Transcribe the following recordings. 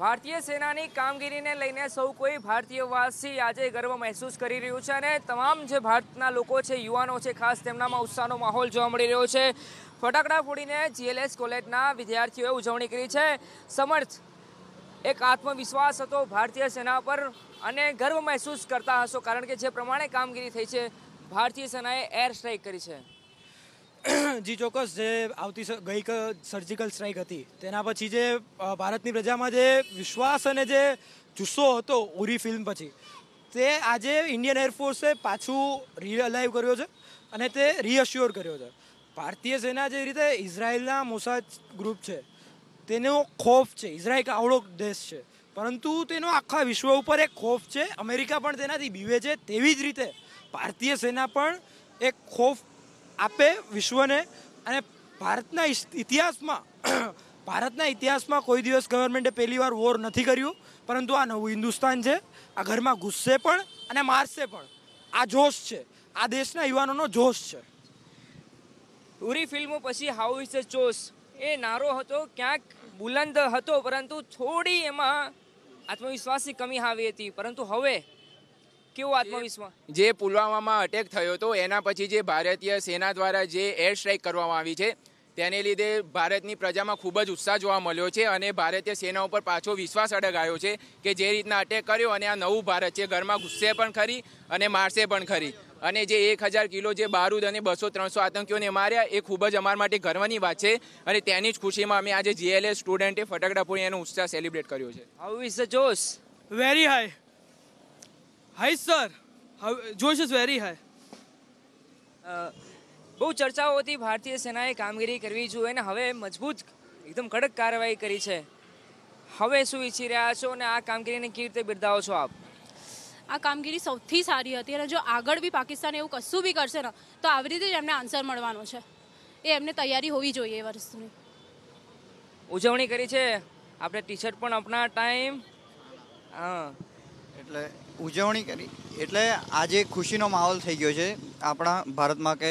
ભારતીય સેનાની કામગીરીને લઈને સૌ કોઈ ભારતીયવાસી આજે ગર્વ મહેસૂસ કરી રહ્યું છે અને તમામ જે ભારતના લોકો છે, યુવાનો છે, ખાસ તેમનામાં ઉત્સાહનો માહોલ જોવા મળી રહ્યો છે। ફટાકડા ફોડીને GLS કોલેજના વિદ્યાર્થીઓએ ઉજવણી કરી છે। સમર્થ એક આત્મવિશ્વાસ હતો ભારતીય સેના પર અને ગર્વ મહેસૂસ કરતા હશો, કારણ કે જે પ્રમાણે કામગીરી થઈ છે, ભારતીય સેનાએ એર સ્ટ્રાઇક કરી છે। જી ચોક્કસ, જે ગઈ સર્જિકલ સ્ટ્રાઇક હતી તેના પછી જે ભારતની પ્રજામાં જે વિશ્વાસ અને જે જુસ્સો હતો ઉરી ફિલ્મ પછી, તે આજે ઇન્ડિયન એરફોર્સે પાછું રિઅલાઇવ કર્યો છે અને તે રીઅશ્યોર કર્યો છે। ભારતીય સેના જે રીતે ઇઝરાયલના મોસાદ ગ્રુપ છે તેનો ખોફ છે। ઇઝરાયલ એક આવડો દેશ છે, પરંતુ તેનો આખા વિશ્વ ઉપર એક ખોફ છે। અમેરિકા પણ તેનાથી બીવે છે। તેવી જ રીતે ભારતીય સેના પણ એક ખોફ આપે વિશ્વને। અને ભારતના ઇતિહાસમાં કોઈ દિવસ ગવર્મેન્ટે પહેલી વાર વોર નથી કર્યું, પરંતુ આ નવું હિન્દુસ્તાન છે, આ ઘરમાં ઘૂસશે પણ અને મારશે પણ। આ જોશ છે, આ દેશના યુવાનોનો જોશ છે। ઉરી ફિલ્મ પછી હાઉ ઇઝ ધ જોશ એ નારો હતો, ક્યાંક બુલંદ હતો, પરંતુ થોડી એમાં આત્મવિશ્વાસની કમી આવી હતી। પરંતુ હવે કેવો આત્મવિશ્વાસ? જે પુલવામામાં અટેક થયો હતો એના પછી જે ભારતીય સેના દ્વારા જે એર સ્ટ્રાઇક કરવામાં આવી છે, તેને લીધે ભારતની પ્રજામાં ખૂબ જ ઉત્સાહ જોવા મળ્યો છે અને ભારતીય સેના ઉપર પાછો વિશ્વાસ અડગાયો છે કે જે રીતના અટેક કર્યો અને આ નવું ભારત છે, ઘરમાં ઘૂસશે પણ ખરી અને મારશે પણ ખરી। અને જે 1000 કિલો જે બારૂદ અને 200-300 આતંકીઓને માર્યા, એ ખૂબ જ અમારા માટે ગર્વની વાત છે અને તેની જ ખુશીમાં અમે આજે GLS સ્ટુડન્ટે ફટાકડા ફોડી એનો ઉત્સાહ સેલિબ્રેટ કર્યો છે। How is the Josh? Very hi sir, Josh is very high. બહુ ચર્ચાઓ હતી ભારતીય સેનાએ કામગીરી કરવી જોઈએ અને હવે મજબૂત એકદમ કડક કાર્યવાહી કરી છે। હવે શું ઈચ્છી રહ્યા છો અને આ કામગીરીને કેવી રીતે બિરદાવો છો આપ? આ કામગીરી સૌથી સારી હતી અને જો આગળ બી પાકિસ્તાન એવું કશું બી કરશે ને તો આવી રીતે જ એમને આન્સર મળવાનો છે। એ એમને તૈયારી હોવી જોઈએ એ વસ્તુની। ઉજવણી કરી છે આપણે, ટી શર્ટ પણ આપણા ટાઈમ, હા, એટલે ઉજવણી કરી એટલે આજે ખુશીનો માહોલ થઈ ગયો છે આપણા ભારતમાં કે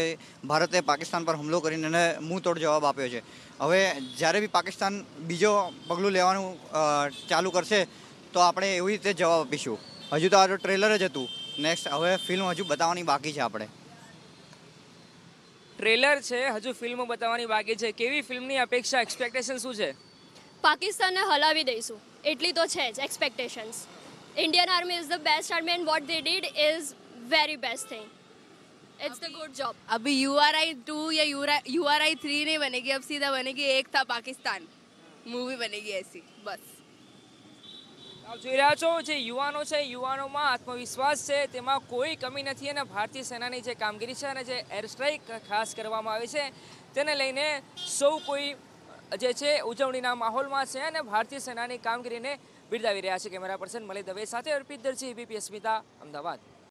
ભારતે પાકિસ્તાન પર હુમલો કરીને એને મુંહ તોડ જવાબ આપ્યો છે। હવે જ્યારે બી પાકિસ્તાન બીજો પગલું લેવાનું ચાલુ કરશે તો આપણે એવી રીતે જવાબ આપીશું। હજુ તો આ ટ્રેલર જ હતું, નેક્સ્ટ હવે ફિલ્મ હજુ બતાવવાની બાકી છે। આપણે ટ્રેલર છે, હજુ ફિલ્મ બતાવવાની બાકી છે। કેવી ફિલ્મની અપેક્ષા, એક્સપેક્ટેશન શું છે? પાકિસ્તાનને હલાવી દઈશું એટલી તો છે જ expectations. Indian army is the best army and what they did is very best thing. It's the good job. अभी URI 2 या URI 3 नहीं बनेगी, अब सीधा बनेगी एक था पाकिस्तान मूवी बनेगी ऐसी बस। આપ જોઈ રહ્યા છો જે યુવાનો છે, યુવાનોમાં આત્મવિશ્વાસ છે, તેમાં કોઈ કમી નથી અને ભારતીય સેનાની જે કામગીરી છે અને જે એર સ્ટ્રાઇક ખાસ કરવામાં આવી છે તેને લઈને સૌ કોઈ જે છે ઉજવણીના માહોલમાં છે અને ભારતીય સેનાની કામગીરીને બિરદાવી રહ્યા છે। કેમેરા પર્સન મલિક દવે સાથે અર્પિત દરજી, ABP અસ્મિતા, અમદાવાદ।